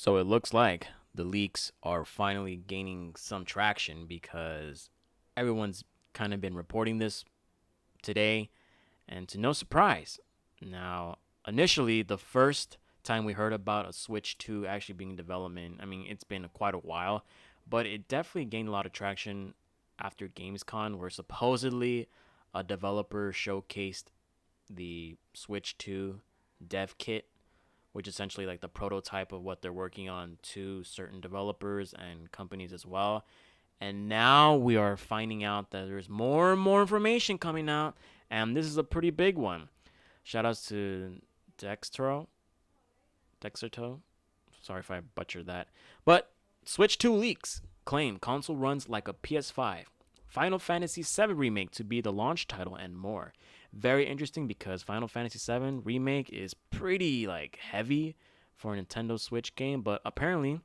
So it looks like the leaks are finally gaining some traction because everyone's kind of been reporting this today, and to no surprise. Now, initially, the first time we heard about a Switch 2 actually being in development, I mean, it's been quite a while, but it definitely gained a lot of traction after Gamescom, where supposedly a developer showcased the Switch 2 dev kit, which is essentially like the prototype of what they're working on to certain developers and companies as well. And now we are finding out that there's more and more information coming out, and this is a pretty big one. Shout outs to Dextro, Dexerto. Sorry if I butchered that. But Switch 2 leaks claim console runs like a PS5. Final Fantasy VII Remake to be the launch title and more. Very interesting because Final Fantasy VII Remake is pretty like heavy for a Nintendo Switch game, but apparently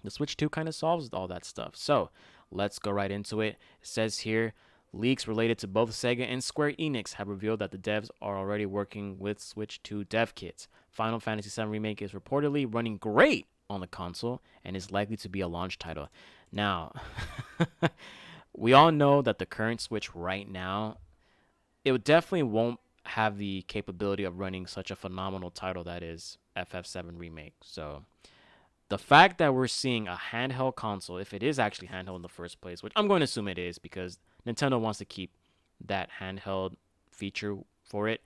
the Switch 2 kind of solves all that stuff. So let's go right into it. It says here leaks related to both Sega and Square Enix have revealed that the devs are already working with Switch 2 dev kits. Final Fantasy VII Remake is reportedly running great on the console and is likely to be a launch title. Now, we all know that the current Switch right now, it definitely won't have the capability of running such a phenomenal title that is FF7 Remake. So the fact that we're seeing a handheld console, if it is actually handheld in the first place, which I'm going to assume it is because Nintendo wants to keep that handheld feature for it,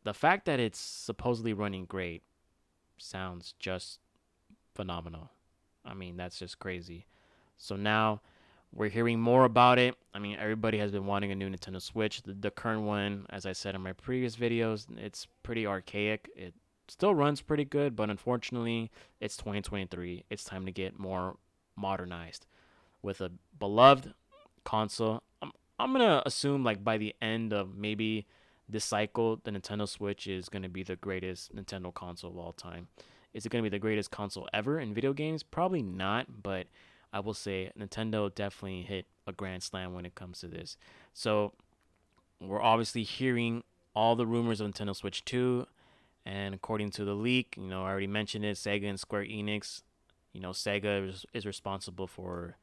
the fact that it's supposedly running great sounds just phenomenal. I mean, that's just crazy. So now we're hearing more about it. I mean, everybody has been wanting a new Nintendo Switch. The current one, as I said in my previous videos, it's pretty archaic. It still runs pretty good, but unfortunately, it's 2023. It's time to get more modernized with a beloved console. I'm gonna assume like by the end of maybe this cycle, the Nintendo Switch is gonna be the greatest Nintendo console of all time. Is it gonna be the greatest console ever in video games? Probably not, but I will say Nintendo definitely hit a grand slam when it comes to this. So we're obviously hearing all the rumors of Nintendo Switch 2, and according to the leak, I already mentioned it, Sega and Square Enix. Sega is responsible for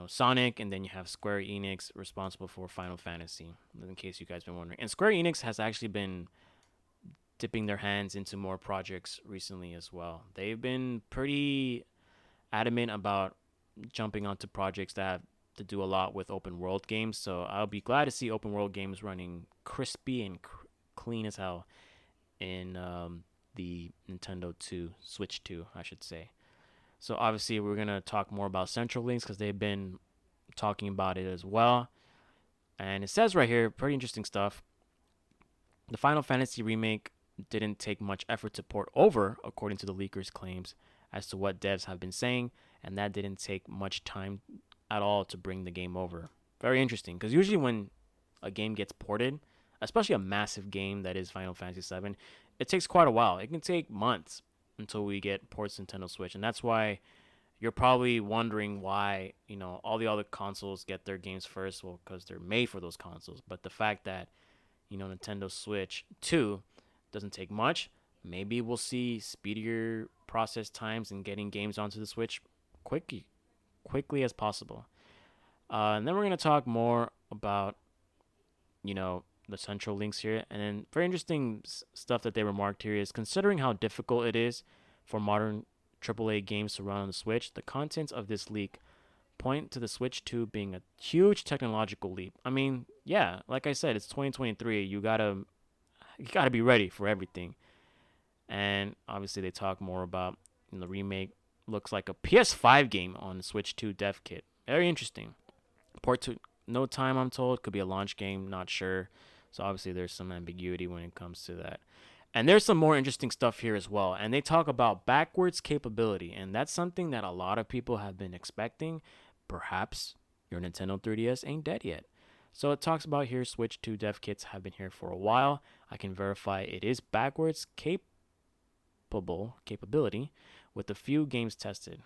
Sonic, and then you have Square Enix responsible for Final Fantasy, in case you guys been wondering. And Square Enix has actually been dipping their hands into more projects recently as well. They've been pretty adamant about jumping onto projects that have to do a lot with open world games. So I'll be glad to see open world games running crispy and clean as hell in the Nintendo 2, Switch 2, I should say. So obviously we're gonna talk more about Central Links because they've been talking about it as well. And it says right here, pretty interesting stuff. The Final Fantasy remake didn't take much effort to port over, according to the leakers' claims, as to what devs have been saying, and that didn't take much time at all to bring the game over. Very interesting, because usually when a game gets ported, especially a massive game that is Final Fantasy VII, it takes quite a while. It can take months until we get ports to Nintendo Switch, and that's why you're probably wondering why all the other consoles get their games first. Well, because they're made for those consoles. But the fact that Nintendo Switch 2 doesn't take much, maybe we'll see speedier process times and getting games onto the Switch quickly as possible. And then we're gonna talk more about the central links here, and then very interesting stuff that they remarked here is considering how difficult it is for modern AAA games to run on the Switch. The contents of this leak point to the Switch 2 being a huge technological leap. I mean, yeah, like I said, it's 2023. You gotta be ready for everything. And obviously, they talk more about the remake. Looks like a PS5 game on the Switch 2 dev kit. Very interesting. Port to no time, I'm told. Could be a launch game, not sure. So obviously, there's some ambiguity when it comes to that. And there's some more interesting stuff here as well. And they talk about backwards capability. And that's something that a lot of people have been expecting. Perhaps your Nintendo 3DS ain't dead yet. So it talks about here Switch 2 dev kits have been here for a while. I can verify it is backwards capability with a few games tested.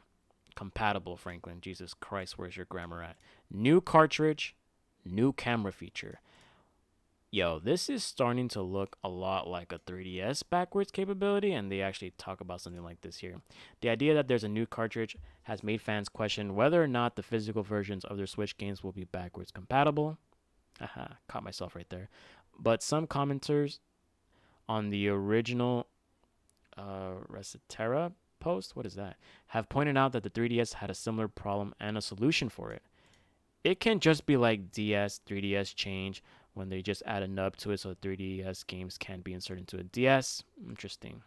Compatible, Franklin. Jesus Christ, where's your grammar at? New cartridge, new camera feature. Yo, this is starting to look a lot like a 3DS backwards capability, and they actually talk about something like this here. The idea that there's a new cartridge has made fans question whether or not the physical versions of their Switch games will be backwards compatible. Haha, caught myself right there. But some commenters on the original Recetera post, what is that, have pointed out that the 3DS had a similar problem and a solution for it. It can just be like DS, 3DS change when they just add a nub to it so 3DS games can be inserted into a DS. Interesting.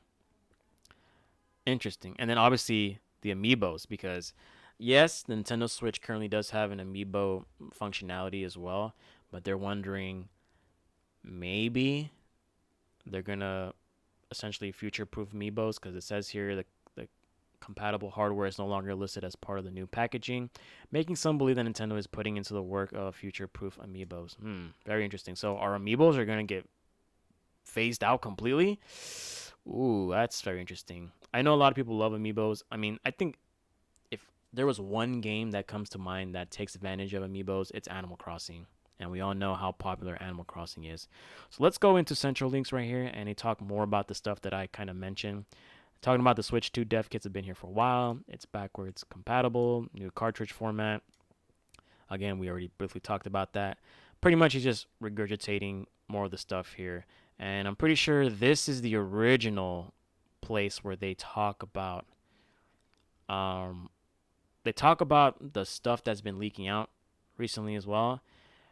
Interesting. And then obviously the Amiibos, because yes, the Nintendo Switch currently does have an Amiibo functionality as well, but they're wondering maybe they're gonna essentially future proof Amiibos because it says here the compatible hardware is no longer listed as part of the new packaging, making some believe that Nintendo is putting into the work of future proof Amiibos. Very interesting. So our Amiibos are gonna get phased out completely. Ooh, that's very interesting. I know a lot of people love Amiibos. I mean, I think if there was one game that comes to mind that takes advantage of Amiibos, it's Animal Crossing. And we all know how popular Animal Crossing is. So let's go into Central Links right here and they talk more about the stuff that I kind of mentioned. Talking about the Switch 2 dev kits have been here for a while. It's backwards compatible, new cartridge format. Again, we already briefly talked about that. Pretty much he's just regurgitating more of the stuff here. And I'm pretty sure this is the original place where um they talk about the stuff that's been leaking out recently as well.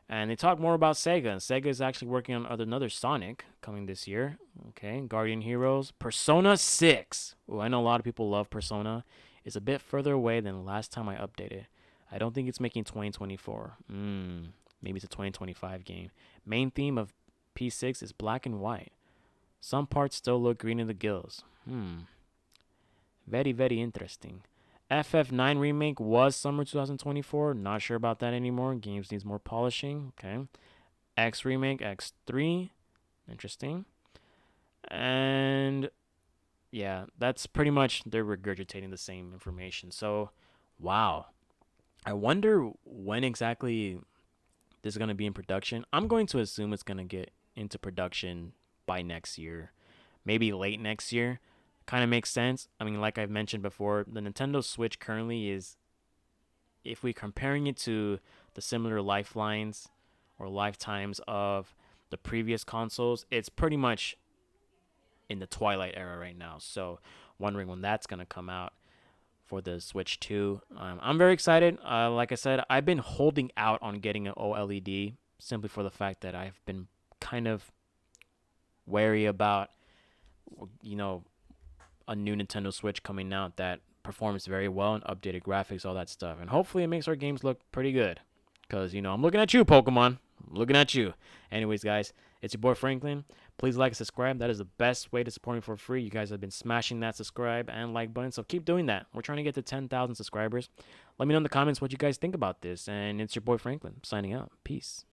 And they talk more about Sega. And Sega is actually working on another Sonic coming this year. Okay, Guardian Heroes. Persona 6. Ooh, I know a lot of people love Persona. It's a bit further away than the last time I updated. I don't think it's making 2024. Maybe it's a 2025 game. Main theme of P6 is black and white. Some parts still look green in the gills. Very, very interesting. FF9 remake was summer 2024. Not sure about that anymore. Games needs more polishing. Okay. X remake X3. Interesting. And yeah, that's pretty much they're regurgitating the same information. So, wow. I wonder when exactly this is going to be in production. I'm going to assume it's going to get into production by next year. Maybe late next year. Kind of makes sense. I mean, like I've mentioned before, the Nintendo Switch currently is, if we're comparing it to the similar lifelines or lifetimes of the previous consoles, it's pretty much in the twilight era right now. So, wondering when that's going to come out for the Switch 2. I'm very excited. Like I said, I've been holding out on getting an OLED simply for the fact that I've been kind of wary about, you know, a new Nintendo Switch coming out that performs very well and updated graphics, all that stuff. And hopefully it makes our games look pretty good. Because, I'm looking at you, Pokemon. I'm looking at you. Anyways, guys, it's your boy Franklin. Please like and subscribe. That is the best way to support me for free. You guys have been smashing that subscribe and like button, so keep doing that. We're trying to get to 10,000 subscribers. Let me know in the comments what you guys think about this. And it's your boy Franklin signing out. Peace.